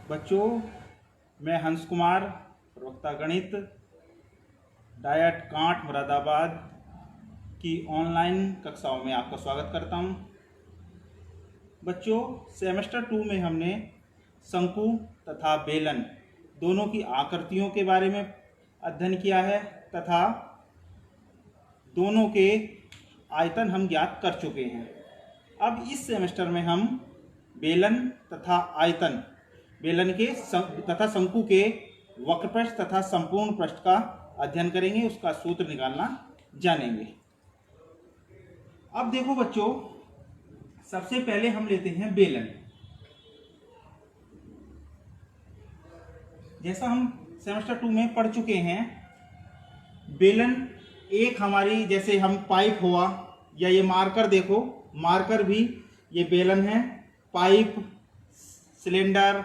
बच्चों, मैं हंस कुमार, प्रवक्ता गणित, डायट कांठ मुरादाबाद की ऑनलाइन कक्षाओं में आपका स्वागत करता हूं। बच्चों, सेमेस्टर 2 में हमने शंकु तथा बेलन दोनों की आकृतियों के बारे में अध्ययन किया है तथा दोनों के आयतन हम ज्ञात कर चुके हैं। अब इस सेमेस्टर में हम बेलन तथा आयतन, बेलन के तथा शंकु के वक्रपृष्ठ तथा संपूर्ण पृष्ठ का अध्ययन करेंगे, उसका सूत्र निकालना जानेंगे। अब देखो बच्चों, सबसे पहले हम लेते हैं बेलन। जैसा हम सेमेस्टर 2 में पढ़ चुके हैं, बेलन एक हमारी, जैसे हम पाइप हुआ या ये मार्कर, देखो मार्कर भी ये बेलन है, पाइप, सिलेंडर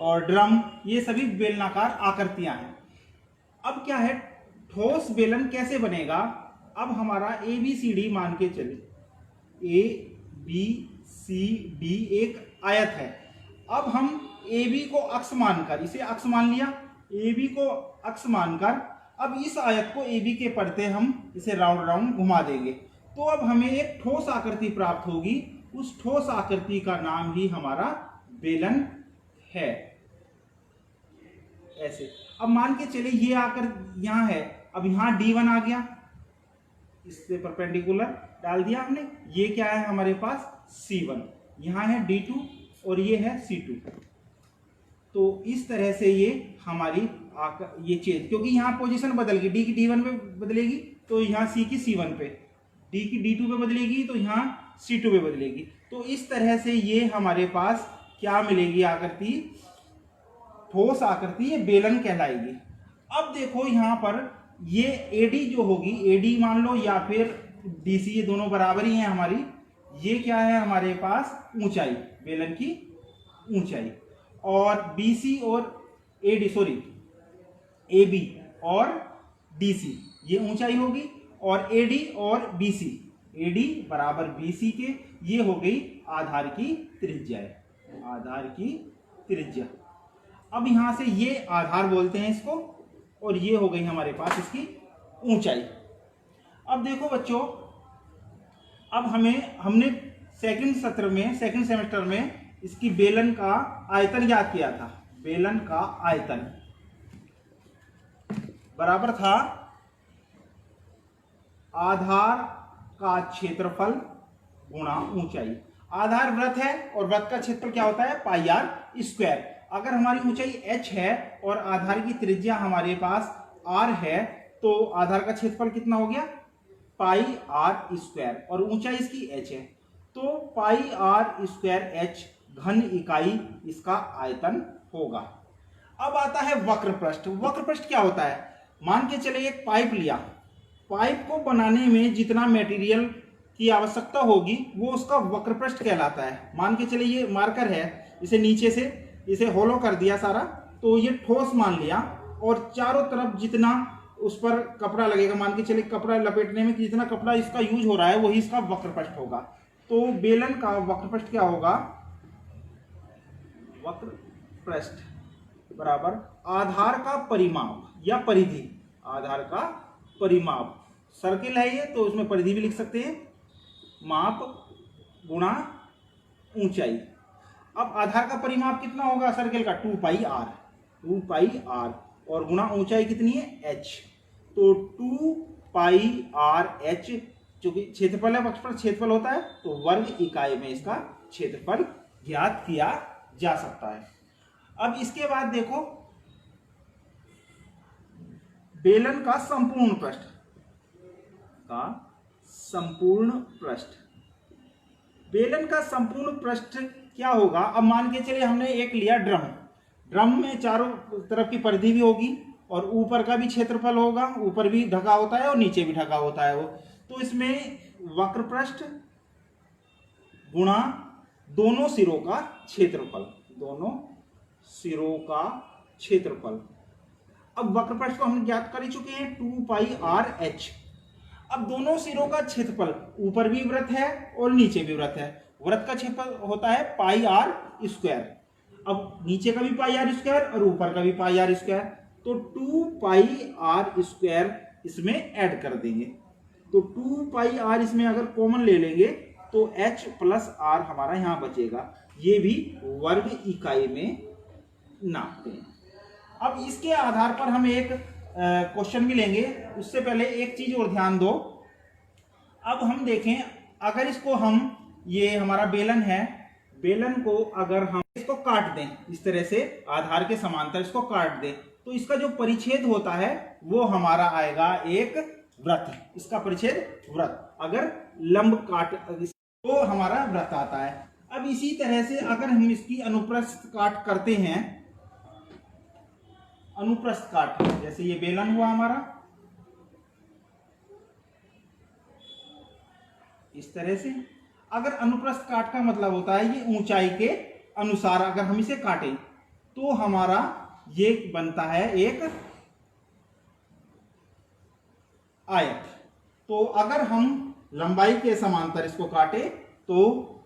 और ड्रम, ये सभी बेलनाकार आकृतियां हैं। अब क्या है, ठोस बेलन कैसे बनेगा? अब हमारा ABCD मान के चले, ABCD एक आयत है। अब हम AB को अक्ष मानकर, इसे अक्ष मान लिया, AB को अक्ष मानकर अब इस आयत को AB के पड़ते हम इसे राउंड राउंड घुमा देंगे, तो अब हमें एक ठोस आकृति प्राप्त होगी। उस ठोस आकृति का नाम ही हमारा बेलन है। ऐसे अब मान के चले ये आकर यहाँ है, अब यहाँ D1 आ गया, इससे परपेंडिकुलर डाल दिया हमने, ये क्या है हमारे पास C1, यहाँ है D2 और ये है C2। तो इस तरह से ये हमारी ये चेंज, क्योंकि यहाँ पोजीशन बदल गई, D की D1 पे बदलेगी तो यहाँ C की C1 पे, D की D2 पे बदलेगी तो यहाँ C2 पे बदलेगी। तो इस तरह से ये हमारे पास क्या मिलेगी आकृति, ठोस आकृति, ये बेलन कहलाएगी। अब देखो यहाँ पर ये AD जो होगी, AD मान लो या फिर DC, ये दोनों बराबर ही हैं हमारी। ये क्या है हमारे पास ऊंचाई, बेलन की ऊंचाई, और BC और AB और DC ये ऊंचाई होगी, और AD और BC, AD बराबर BC के, ये हो गई आधार की त्रिज्या, आधार की त्रिज्या। अब यहां से ये आधार बोलते हैं इसको, और ये हो गई हमारे पास इसकी ऊंचाई। अब देखो बच्चों, अब हमने सेकंड सेमेस्टर में इसकी बेलन का आयतन ज्ञात किया था। बेलन का आयतन बराबर था आधार का क्षेत्रफल गुणा ऊंचाई। आधार वृत्त है और वृत्त का क्षेत्रफल क्या होता है, पाई आर स्क्वायर। अगर हमारी ऊंचाई h है और आधार की त्रिज्या हमारे पास r है, तो आधार का क्षेत्रफल कितना हो गया, पाई आर स्क्वायर, और ऊंचाई इसकी h है, तो पाई आर स्क्वायर h घन इकाई इसका आयतन होगा। अब आता है वक्रपृष्ठ। वक्रपृष्ठ क्या होता है, मान के चले एक पाइप लिया, पाइप को बनाने में जितना मटेरियल की आवश्यकता होगी वो उसका वक्रपृष्ठ कहलाता है। मान के चले ये मार्कर है, इसे नीचे से इसे होलो कर दिया सारा, तो ये ठोस मान लिया, और चारों तरफ जितना उस पर कपड़ा लगेगा, मान के चले कपड़ा लपेटने में जितना कपड़ा इसका यूज हो रहा है वही इसका वक्रपृष्ठ होगा। तो बेलन का वक्रपृष्ठ क्या होगा, वक्रपृष्ठ बराबर आधार का परिमाप या परिधि, आधार का परिमाप, सर्किल है ये तो उसमें परिधि भी लिख सकते हैं, माप गुणा ऊंचाई। अब आधार का परिमाप कितना होगा सर्किल का, 2 पाई आर, और गुणा ऊंचाई कितनी है, h, तो 2 पाई आर h, चूंकि क्षेत्रफल है, वक्रपृष्ठ क्षेत्रफल होता है, तो वर्ग इकाई में इसका क्षेत्रफल ज्ञात किया जा सकता है। अब इसके बाद देखो बेलन का संपूर्ण पृष्ठ, बेलन का संपूर्ण पृष्ठ क्या होगा। अब मान के चले हमने एक लिया ड्रम में चारों तरफ की परिधि भी होगी और ऊपर का भी क्षेत्रफल होगा, ऊपर भी ढका होता है और नीचे भी ढका होता है वो, तो इसमें वक्रपृष्ठ गुणा दोनों सिरों का क्षेत्रफल, अब वक्रपृष्ठ को हम ज्ञात कर ही चुके हैं, 2 पाई आर h। अब दोनों सिरों का क्षेत्रफल, ऊपर भी वृत्त है और नीचे भी वृत्त है, वृत्त का क्षेत्रफल होता है पाई आर स्क्वायर। अब नीचे का भी पाई आर स्क्वायर और ऊपर का भी पाई आर स्क्वायर, तो 2 पाई आर स्क्वायर इसमें ऐड कर देंगे। तो 2 पाई आर इसमें अगर कॉमन ले लेंगे तो h प्लस आर हमारा यहां बचेगा। ये भी वर्ग इकाई में नापते हैं। अब इसके आधार पर हम एक क्वेश्चन भी लेंगे, उससे पहले एक चीज और ध्यान दो। अब हम देखें, अगर इसको हम, ये हमारा बेलन है, बेलन को अगर हम इसको काट दें इस तरह से, आधार के समांतर इसको काट दें, तो इसका जो परिच्छेद होता है वो हमारा आएगा एक वृत्त। इसका परिच्छेद वृत्त, अगर लंब काट तो हमारा वृत्त आता है। अब इसी तरह से अगर हम इसकी अनुप्रस्थ काट करते हैं, अनुप्रस्थ काट, जैसे ये बेलन हुआ हमारा, इस तरह से, अगर अनुप्रस्थ काट का मतलब होता है ये ऊंचाई के अनुसार अगर हम इसे काटें तो हमारा ये बनता है एक आयत। तो अगर हम लंबाई के समांतर इसको काटे तो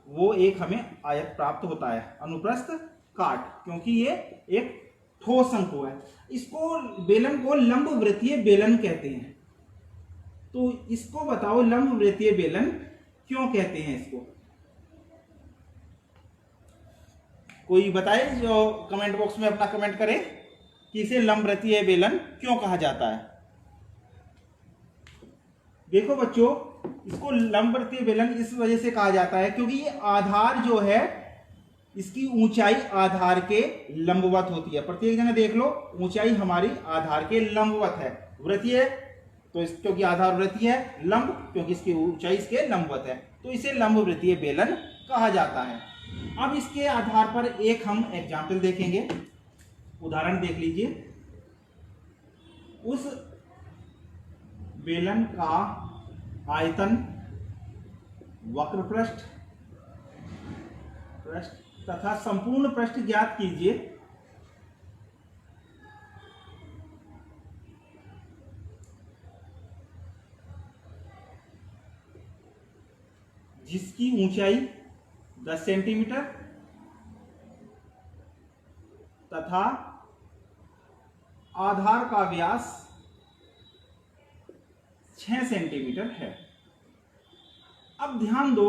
वो एक हमें आयत प्राप्त होता है, अनुप्रस्थ काट, क्योंकि ये एक ठोस शंकु है। इसको, बेलन को लंब वृत्तीय बेलन कहते हैं। तो इसको बताओ लंब वृत्तीय बेलन क्यों कहते हैं इसको? कोई बताए जो कमेंट बॉक्स में अपना कमेंट करे कि इसे लंब वृत्तीय बेलन क्यों कहा जाता है। देखो बच्चों, इसको लंब वृत्तीय बेलन इस वजह से कहा जाता है क्योंकि ये आधार जो है, इसकी ऊंचाई आधार के लंबवत होती है। प्रत्येक जगह देख लो, ऊंचाई हमारी आधार के लंबवत है। वृत्तीय तो क्योंकि आधार वृत्तीय है, लंब क्योंकि इसकी ऊंचाई इसके लंबवत है, तो इसे लंब वृत्तीय बेलन कहा जाता है। अब इसके आधार पर एक हम एग्जाम्पल देखेंगे, उदाहरण देख लीजिए। उस बेलन का आयतन, वक्र पृष्ठ तथा संपूर्ण पृष्ठ ज्ञात कीजिए। जिसकी ऊंचाई 10 सेंटीमीटर तथा आधार का व्यास 6 सेंटीमीटर है। अब ध्यान दो,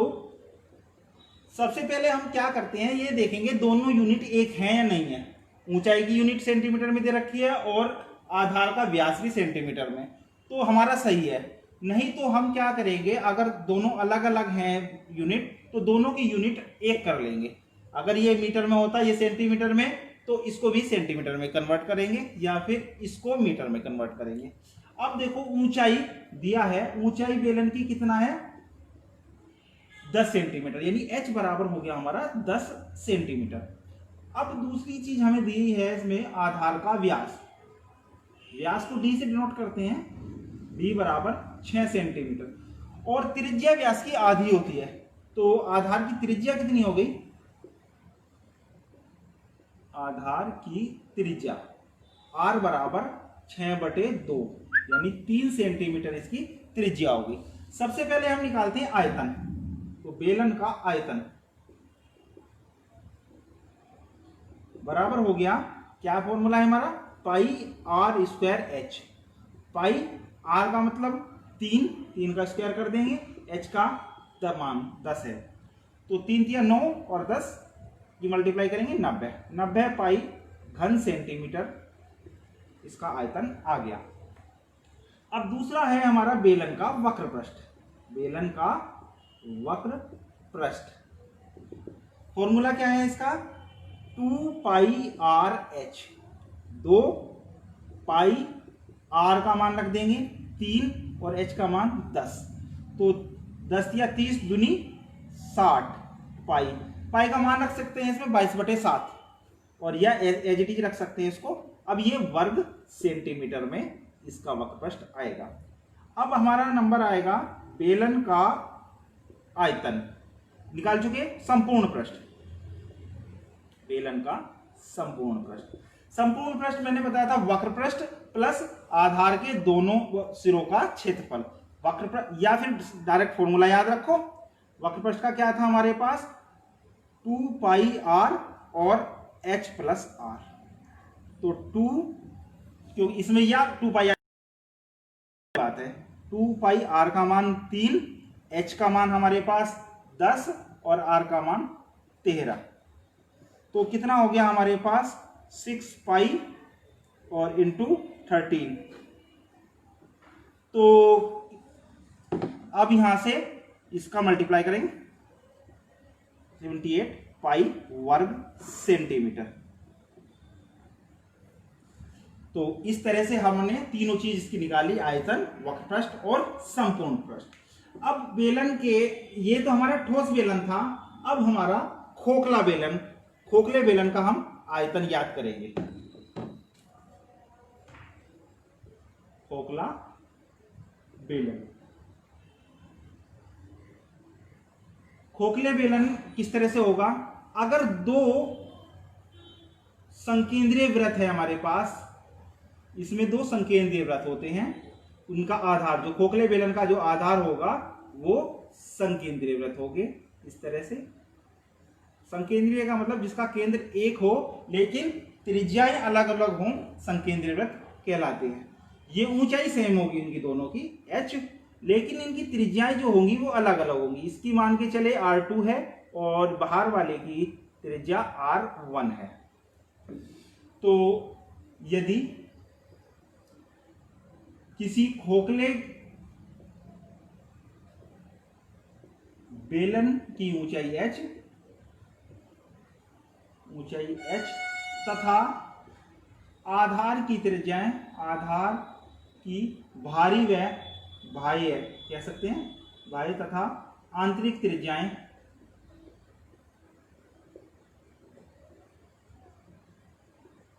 सबसे पहले हम क्या करते हैं, ये देखेंगे दोनों यूनिट एक हैं या नहीं है। ऊंचाई की यूनिट सेंटीमीटर में दे रखी है और आधार का व्यास भी सेंटीमीटर में, तो हमारा सही है। नहीं तो हम क्या करेंगे, अगर दोनों अलग अलग हैं यूनिट तो दोनों की यूनिट एक कर लेंगे। अगर ये मीटर में होता, ये सेंटीमीटर में, तो इसको भी सेंटीमीटर में कन्वर्ट करेंगे या फिर इसको मीटर में कन्वर्ट करेंगे। अब देखो, ऊंचाई दिया है, ऊंचाई बेलन की कितना है, 10 सेंटीमीटर, यानी h बराबर हो गया हमारा 10 सेंटीमीटर। अब दूसरी चीज हमें दी है इसमें, आधार का व्यास। व्यास को d से डिनोट करते हैं, d बराबर 6 सेंटीमीटर, और त्रिज्या व्यास की आधी होती है। तो आधार की त्रिज्या कितनी हो गई, आधार की त्रिज्या r बराबर 6/2, यानी 3 सेंटीमीटर इसकी त्रिज्या होगी। सबसे पहले हम निकालते हैं आयतन। तो बेलन का आयतन बराबर हो गया, क्या फॉर्मूला है हमारा, pi r square h. Pi r का मतलब 3 का स्क्वायर कर देंगे, एच का मान 10 है, तो 3 तिया 9 और 10 की मल्टीप्लाई करेंगे 90 पाई घन सेंटीमीटर इसका आयतन आ गया। अब दूसरा है हमारा बेलन का वक्र पृष्ठ। बेलन का वक्र पृष्ठ, फॉर्मूला क्या है इसका, 2 पाई आर एच। 2 पाई आर का मान रख देंगे 3 और एच का मान 10, तो 10 या 30 दूनी 60 पाई। पाई का मान रख सकते हैं इसमें 22/7, और यह एज इट इज रख सकते हैं इसको। अब ये वर्ग सेंटीमीटर में इसका वक्र पृष्ठ आएगा। अब हमारा नंबर आएगा बेलन का आयतन, निकाल चुके, संपूर्ण पृष्ठ, बेलन का संपूर्ण पृष्ठ। संपूर्ण पृष्ठ मैंने बताया था वक्र पृष्ठ प्लस आधार के दोनों सिरों का क्षेत्रफल। वक्र पृष्ठ, या फिर डायरेक्ट फॉर्मूला याद रखो, वक्र पृष्ठ का क्या था हमारे पास, 2 पाई आर और एच प्लस आर। तो 2, क्योंकि इसमें या 2 पाई आर बात है, 2 पाई आर का मान 3, एच का मान हमारे पास 10 और आर का मान 13। तो कितना हो गया हमारे पास 6 पाई और इंटू 13। तो अब यहां से इसका मल्टीप्लाई करेंगे, 78 पाई वर्ग सेंटीमीटर। तो इस तरह से हमने तीनों चीज इसकी निकाली, आयतन, वक्रपृष्ठ और संपूर्ण पृष्ठ। अब बेलन के, ये तो हमारा ठोस बेलन था, अब हमारा खोखला बेलन, खोखले बेलन का हम आयतन याद करेंगे। खोखला बेलन, खोखले बेलन किस तरह से होगा? अगर दो संकेंद्रीय वृत्त है हमारे पास, इसमें दो संकेंद्रीय वृत्त होते हैं, उनका आधार, जो खोखले बेलन का जो आधार होगा वो संकेंद्रीय वृत्त होंगे। इस तरह से संकेंद्रीय का मतलब जिसका केंद्र एक हो लेकिन त्रिज्याएं अलग अलग हों, संकेंद्रीय वृत्त कहलाते हैं। ये ऊंचाई सेम होगी इनकी दोनों की h, लेकिन इनकी त्रिज्याएं जो होंगी वो अलग अलग होंगी। इसकी मान के चले R2 है और बाहर वाले की त्रिज्या R1 है। तो यदि किसी खोखले बेलन की ऊंचाई h तथा आधार की त्रिज्याएं, आधार की भारी व बाह्य कह सकते हैं, बाह्य तथा आंतरिक त्रिज्याएं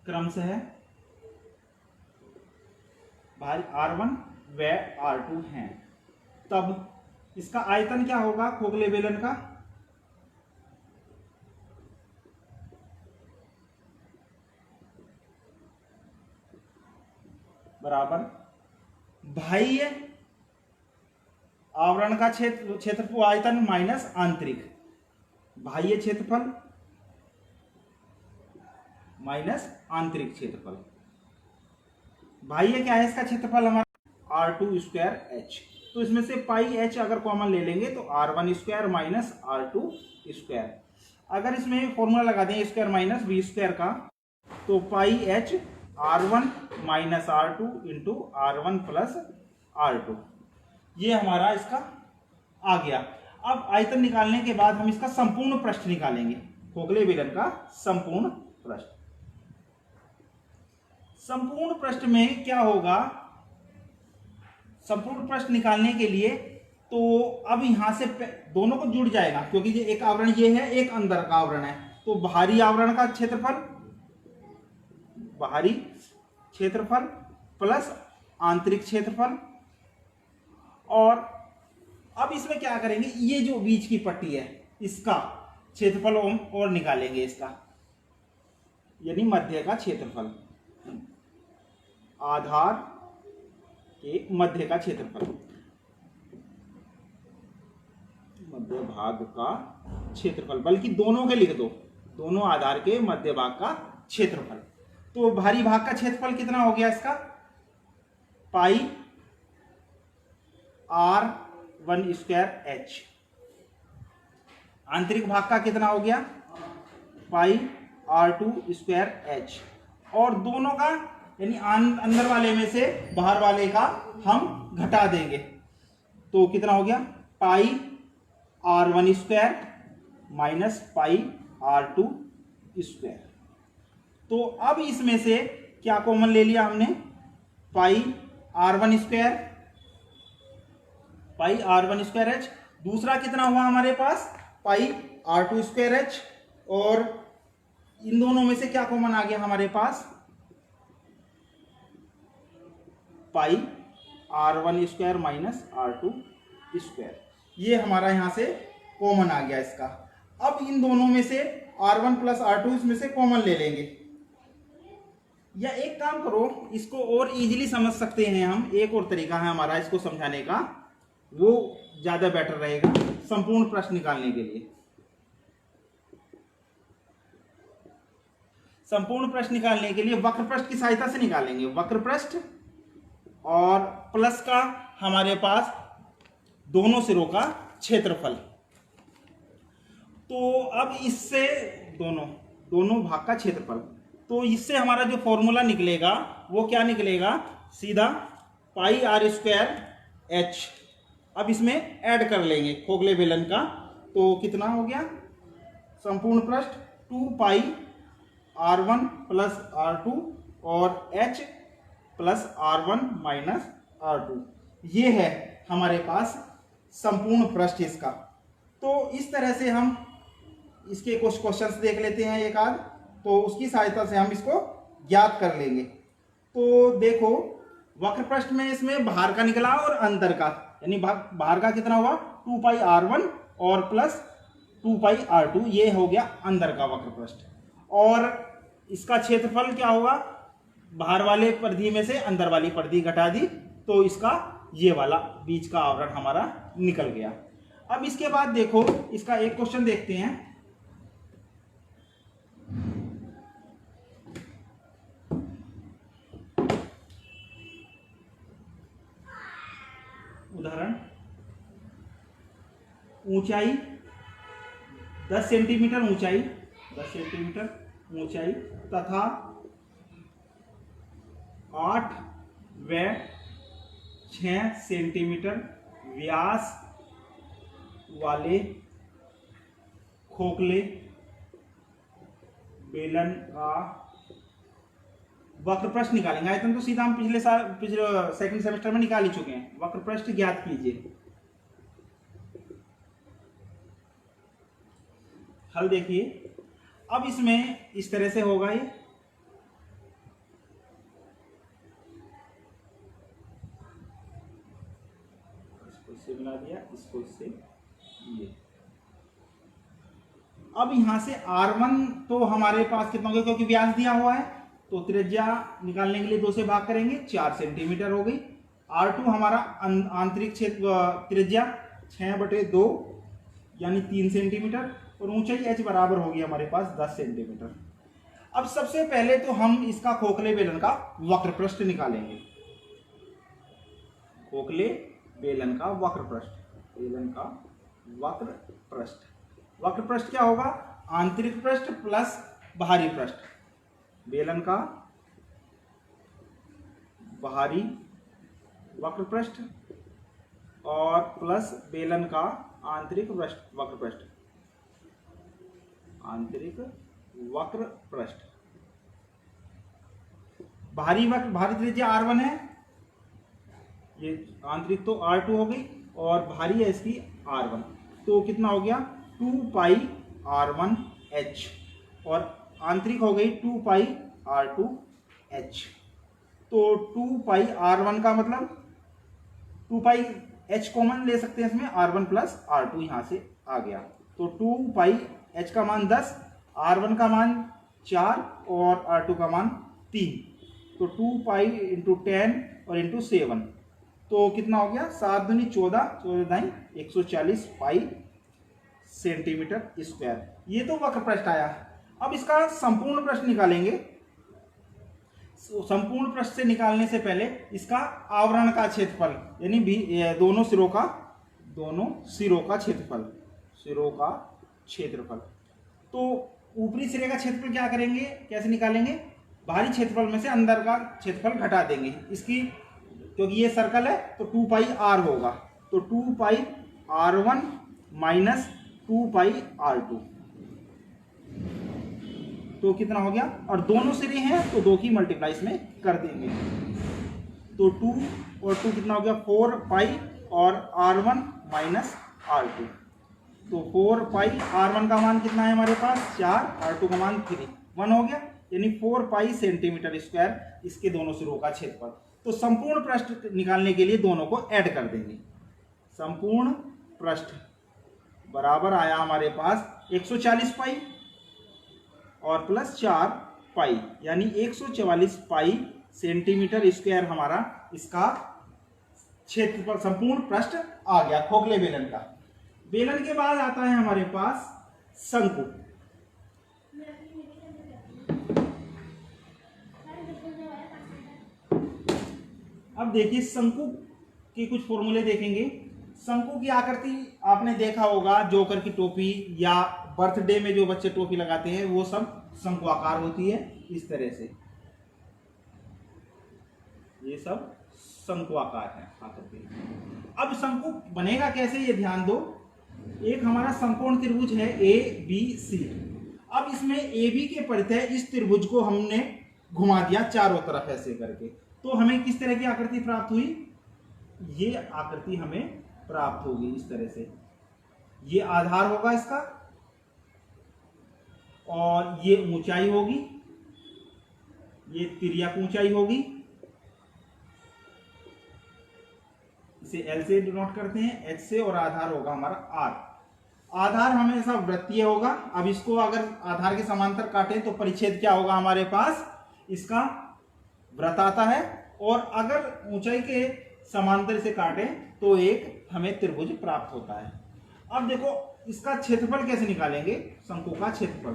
क्रमशः भारी R1 व R2 हैं, तब इसका आयतन क्या होगा खोखले बेलन का? बराबर बाह्य आवरण का क्षेत्रफल आयतन माइनस आंतरिक, बाह्य क्षेत्रफल माइनस आंतरिक क्षेत्रफल। बाह्य क्या है इसका क्षेत्रफल हमारा R2 स्क्वायर H। तो इसमें से पाई H अगर कॉमन ले लेंगे तो R1 square minus R2 square. अगर इसमें फॉर्मूला लगा दें स्क्वायर माइनस बी स्क्वायर का, तो पाई H R1 minus R2 into R1 plus R2, ये हमारा इसका आ गया। अब आयतन निकालने के बाद हम इसका संपूर्ण पृष्ठ निकालेंगे, खोखले बेलन का संपूर्ण पृष्ठ। संपूर्ण पृष्ठ में क्या होगा? संपूर्ण पृष्ठ निकालने के लिए तो अब यहां से दोनों को जुड़ जाएगा, क्योंकि ये एक आवरण ये है, एक अंदर का आवरण है। तो बाहरी आवरण का क्षेत्रफल, बाहरी क्षेत्रफल प्लस आंतरिक क्षेत्रफल, और अब इसमें क्या करेंगे, ये जो बीच की पट्टी है इसका क्षेत्रफल और निकालेंगे, इसका यानी मध्य का क्षेत्रफल, आधार के मध्य का क्षेत्रफल, मध्य भाग का क्षेत्रफल, बल्कि दोनों के लिख दो, दोनों आधार के मध्य भाग का क्षेत्रफल। तो बाहरी भाग का क्षेत्रफल कितना हो गया इसका? पाई R1 स्क्वायर H। आंतरिक भाग का कितना हो गया? पाई R2 स्क्वायर H। और दोनों का यानी अंदर वाले में से बाहर वाले का हम घटा देंगे, तो कितना हो गया? पाई R1 square minus pi R2 square. तो अब इसमें से क्या कॉमन ले लिया हमने? पाई R1 स्क्वायर, पाई R1 स्क्वायर H। दूसरा कितना हुआ हमारे पास? पाई R2 स्क्वायर H। और इन दोनों में से क्या कॉमन आ गया हमारे पास? पाई R1 square minus R2 square. ये हमारा यहां से कॉमन आ गया इसका। अब इन दोनों में से R1 प्लस R2 इसमें से कॉमन ले लेंगे, या एक काम करो, इसको और इजीली समझ सकते हैं हम, एक और तरीका है हमारा इसको समझाने का, वो ज्यादा बेटर रहेगा संपूर्ण प्रश्न निकालने के लिए। संपूर्ण पृष्ठ निकालने के लिए वक्र पृष्ठ की सहायता से निकालेंगे। वक्र पृष्ठ और प्लस का हमारे पास दोनों सिरों का क्षेत्रफल। तो अब इससे दोनों भाग का क्षेत्रफल, तो इससे हमारा जो फॉर्मूला निकलेगा वो क्या निकलेगा, सीधा पाई आर स्क्वायर एच। अब इसमें ऐड कर लेंगे खोखले बेलन का, तो कितना हो गया, संपूर्ण पृष्ठ 2 पाई r1 प्लस r2 और h plus r1 minus r2, ये है हमारे पास संपूर्ण पृष्ठ इसका। तो इस तरह से हम इसके कुछ क्वेश्चंस देख लेते हैं एक आध, तो उसकी सहायता से हम इसको ज्ञात कर लेंगे। तो देखो वक्र पृष्ठ में इसमें बाहर का निकला और अंदर का, यानी बाहर का कितना हुआ 2 पाई r1 और प्लस 2 पाई r2, ये हो गया अंदर का वक्र पृष्ठ। और इसका क्षेत्रफल क्या होगा, बाहर वाले परिधि में से अंदर वाली परिधि घटा दी, तो इसका ये वाला बीच का आवरण हमारा निकल गया। अब इसके बाद देखो इसका एक क्वेश्चन देखते हैं। उदाहरण, ऊंचाई 10 सेंटीमीटर ऊंचाई, 10 सेंटीमीटर ऊंचाई तथा 8 व 6 सेंटीमीटर व्यास वाले खोखले बेलन का वक्र पृष्ठ निकालेंगे। आयतन तो सीधा हम पिछले सेकंड सेमेस्टर में निकाल ही चुके हैं। वक्र पृष्ठ ज्ञात कीजिए। हल देखिए, अब इसमें इस तरह से होगा, ये इसको इससे मिला दिया, इसको इससे ये। अब यहां से r1 तो हमारे पास कितना हो गया, क्योंकि व्यास दिया हुआ है तो त्रिज्या निकालने के लिए 2 से भाग करेंगे, 4 सेंटीमीटर हो गई। r2 हमारा आंतरिक क्षेत्र त्रिज्या 6/2 यानी 3 सेंटीमीटर, और ऊंचाई h बराबर होगी हमारे पास 10 सेंटीमीटर। अब सबसे पहले तो हम इसका खोखले बेलन का वक्र पृष्ठ निकालेंगे। खोखले बेलन का वक्र पृष्ठ, बेलन का वक्र पृष्ठ। वक्र पृष्ठ क्या होगा, आंतरिक पृष्ठ प्लस बाहरी पृष्ठ। बेलन का बाहरी वक्र पृष्ठ और प्लस बेलन का आंतरिक वक्र पृष्ठ, आंतरिक वक्र पृष्ठ। बाहरी त्रिज्या r1 है, ये आंतरिक तो r2 हो गई और बाहरी है इसकी r1, तो कितना हो गया 2 पाई r1 h और आंतरिक हो गई 2 पाई r2 h। तो 2 पाई r1 का मतलब 2 पाई h कॉमन ले सकते हैं इसमें, r1 प्लस r2 यहां से आ गया, तो 2 पाई h का मान 10, r1 का मान 4 और r2 का मान 3, तो 2 पाई इंटू 10 और इंटू 7, तो कितना हो गया 7 दूनी 14, 14 140 पाई सेंटीमीटर स्क्वायर। ये तो वक्र पृष्ठ आया। अब इसका संपूर्ण पृष्ठ निकालेंगे। संपूर्ण पृष्ठ से निकालने से पहले इसका आवरण का क्षेत्रफल, यानी दोनों सिरों का क्षेत्रफल, तो ऊपरी सिरे का क्षेत्रफल क्या करेंगे, कैसे निकालेंगे, बाहरी क्षेत्रफल में से अंदर का क्षेत्रफल घटा देंगे इसकी, क्योंकि ये सर्कल है तो 2 पाई r होगा, तो 2 पाई r1 माइनस 2 पाई r2, तो कितना हो गया, और दोनों सिरे हैं तो 2 की मल्टीप्लाई इसमें कर देंगे, तो 2 और 2 कितना हो गया 4 पाई और r1 माइनस r2, तो 4 पाई r1 का मान कितना है हमारे पास 4, r2 का मान 3, 1 हो गया, यानी 4 पाई सेंटीमीटर स्क्वायर इसके दोनों सिरों का क्षेत्रफल। तो संपूर्ण पृष्ठ निकालने के लिए दोनों को ऐड कर देंगे। संपूर्ण पृष्ठ बराबर आया हमारे पास 140 पाई और प्लस 4 पाई, यानी 144 पाई सेंटीमीटर स्क्वायर हमारा इसका क्षेत्रफल संपूर्ण पृष्ठ आ गया खोखले बेलन का। बेलन के बाद आता है हमारे पास शंकु। अब देखिए शंकु के कुछ फॉर्मूले देखेंगे। शंकु की आकृति आपने देखा होगा, जोकर की टोपी या बर्थडे में जो बच्चे टोपी लगाते हैं वो सब शंकु आकार होती है इस तरह से, ये सब शंकु आकार है आकृति। अब शंकु बनेगा कैसे ये ध्यान दो। एक हमारा समकोण त्रिभुज है ABC। अब इसमें AB के परितः इस त्रिभुज को हमने घुमा दिया चारों तरफ ऐसे करके, तो हमें किस तरह की आकृति प्राप्त हुई, ये आकृति हमें प्राप्त होगी इस तरह से। ये आधार होगा इसका और ये ऊंचाई होगी, ये तिर्यक ऊंचाई होगी, इसे L से डिनोट करते हैं, H से, और आधार होगा हमारा R। आधार हमेशा वृत्तीय होगा। अब इसको अगर आधार के समांतर काटें तो परिच्छेद क्या होगा हमारे पास, इसका वृत्त आता है, और अगर ऊंचाई के समांतर से काटें तो एक हमें त्रिभुज प्राप्त होता है। अब देखो इसका क्षेत्रफल कैसे निकालेंगे, शंकु का क्षेत्रफल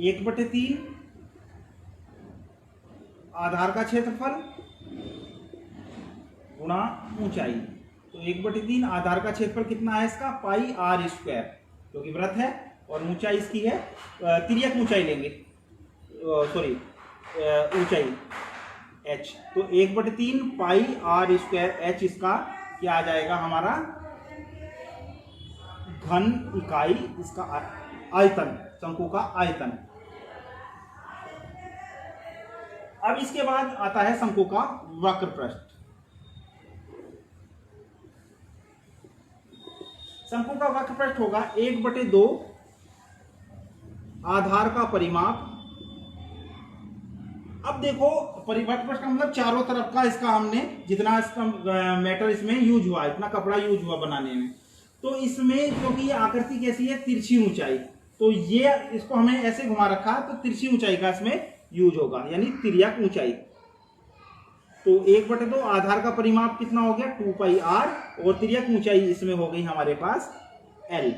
1/3 आधार का क्षेत्रफल गुणा ऊंचाई। तो 1/3 आधार का क्षेत्रफल कितना है इसका, पाई R स्क्वायर, क्योंकि वृत्त है और ऊंचाई इसकी है, तिर्यक ऊंचाई लेंगे, सॉरी ऊंचाई H। तो 1/3 पाई R स्क्वायर H, इसका क्या आ जाएगा हमारा घन इकाई, इसका आयतन, शंकु का आयतन। अब इसके बाद आता है शंकु का वक्र पृष्ठ। शंकु का वक्र पृष्ठ होगा 1/2 आधार का परिमाप। अब देखो वक्र पृष्ठ का मतलब चारों तरफ का इसका हमने जितना इसका मेटर इसमें यूज हुआ, इतना कपड़ा यूज हुआ बनाने में, तो इसमें क्योंकि ये आकृति कैसी है, तिरछी ऊंचाई, तो ये इसको हमने ऐसे घुमा रखा तो तिरछी ऊंचाई का इसमें यूज होगा, यानी तिर्यक ऊंचाई। तो 1/2 आधार का परिमाप कितना हो गया 2 पाई R, और तिर्यक ऊंचाई इसमें हो गई हमारे पास L।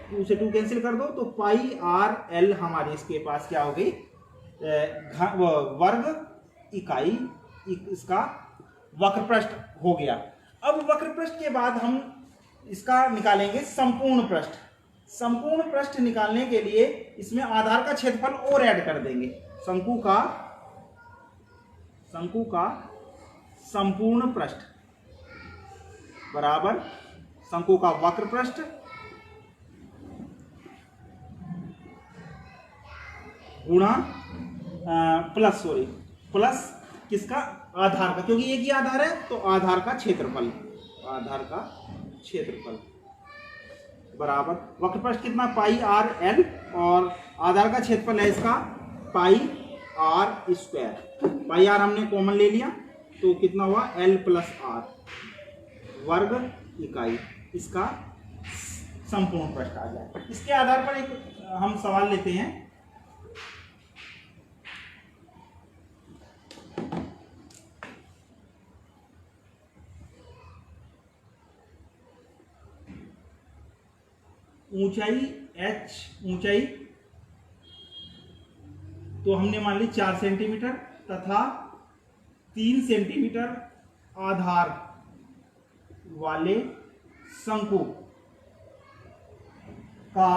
2 से 2 कैंसिल कर दो तो पाई R L हमारी इसके पास क्या हो गई, वर्ग इकाई, इसका वक्र पृष्ठ हो गया। अब वक्र पृष्ठ के बाद हम इसका निकालेंगे संपूर्ण पृष्ठ। संपूर्ण पृष्ठ निकालने के लिए इसमें आधार का क्षेत्रफल और ऐड कर देंगे। शंकु का संपूर्ण पृष्ठ बराबर शंकु का वक्र पृष्ठ गुणा प्लस किसका, आधार का, क्योंकि एक ही आधार है तो आधार का क्षेत्रफल, बराबर वक्र पृष्ठ कितना पाई R L, और आधार का क्षेत्रफल है इसका पाई R स्क्वायर। पाई R हमने कॉमन ले लिया तो कितना हुआ L + R वर्ग इकाई, इसका संपूर्ण पृष्ठ आ जाए। इसके आधार पर एक हम सवाल लेते हैं। ऊंचाई H, ऊंचाई तो हमने मान ली 4 सेंटीमीटर तथा 3 सेंटीमीटर आधार वाले शंकु का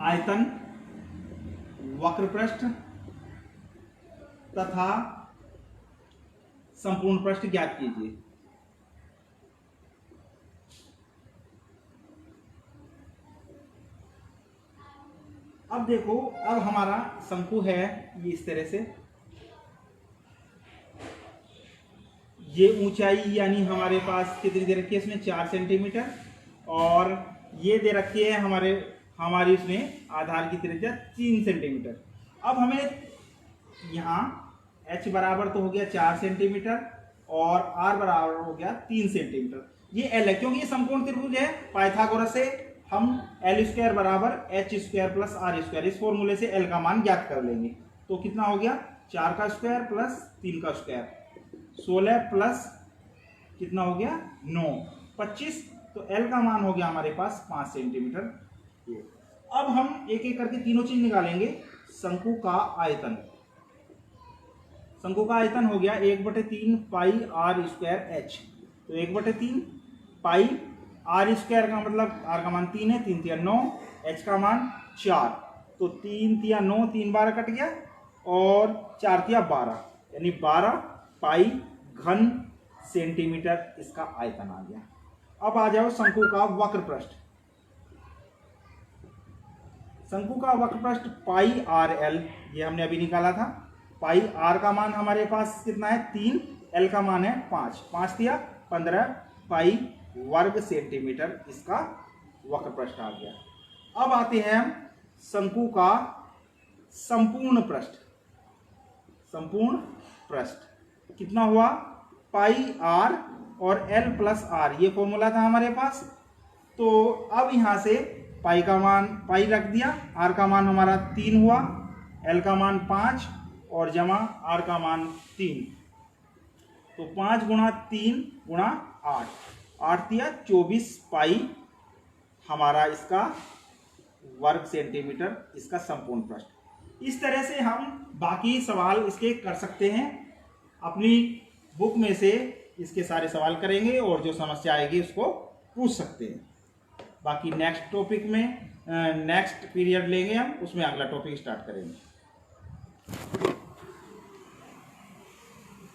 आयतन, वक्र पृष्ठ तथा संपूर्ण पृष्ठ ज्ञात कीजिए। अब देखो, अब हमारा शंकु है ये इस तरह से, ये ऊंचाई यानी हमारे पास कितनी दे रखी है इसमें 4 सेंटीमीटर, और ये दे रखी है हमारी उसमें आधार की त्रिज्या 3 सेंटीमीटर। अब हमें यहाँ h बराबर तो हो गया 4 सेंटीमीटर और r बराबर हो गया 3 सेंटीमीटर। ये l है क्योंकि ये समकोण त्रिभुज है। पाइथागोरस से हम L स्क्वायर बराबर H square plus R square, इस फॉर्मूले से L का मान ज्ञात कर लेंगे। तो कितना हो गया 4 का स्क्वायर प्लस 3 का स्क्वायर, 16 प्लस कितना हो गया 9, 25। तो L का मान हो गया हमारे पास 5 सेंटीमीटर। अब हम एक एक करके तीनों चीज निकालेंगे। शंकु का आयतन। शंकु का आयतन हो गया 1/3 पाई आर स्क्वायर एच। तो 1/3 पाई आर स्क्वायर का मतलब आर का मान 3 है, 3 × 9, एच का मान 4। तो 3 × 9, 3 बार कट गया और 4 × 12 यानी 12 पाई घन सेंटीमीटर इसका आयतन आ गया। अब आ जाओ शंकु का वक्र पृष्ठ। शंकु का वक्र पृष्ठ पाई आर एल, ये हमने अभी निकाला था। पाई आर का मान हमारे पास कितना है 3, एल का मान है 5, 5 दिया 15 पाई वर्ग सेंटीमीटर इसका वक्र पृष्ठ आ गया। अब आते हैं हम शंकु का संपूर्ण पृष्ठ। संपूर्ण पृष्ठ कितना हुआ पाई आर और एल प्लस आर, ये फॉर्मूला था हमारे पास। तो अब यहां से पाई का मान पाई रख दिया, आर का मान हमारा 3 हुआ, एल का मान 5 और जमा आर का मान 3। तो 5 × 3 × 8, 8 दिया 24 पाई हमारा इसका वर्ग सेंटीमीटर इसका संपूर्ण पृष्ठ। इस तरह से हम बाकी सवाल इसके कर सकते हैं। अपनी बुक में से इसके सारे सवाल करेंगे और जो समस्या आएगी उसको पूछ सकते हैं। बाकी नेक्स्ट टॉपिक में नेक्स्ट पीरियड लेंगे हम, उसमें अगला टॉपिक स्टार्ट करेंगे।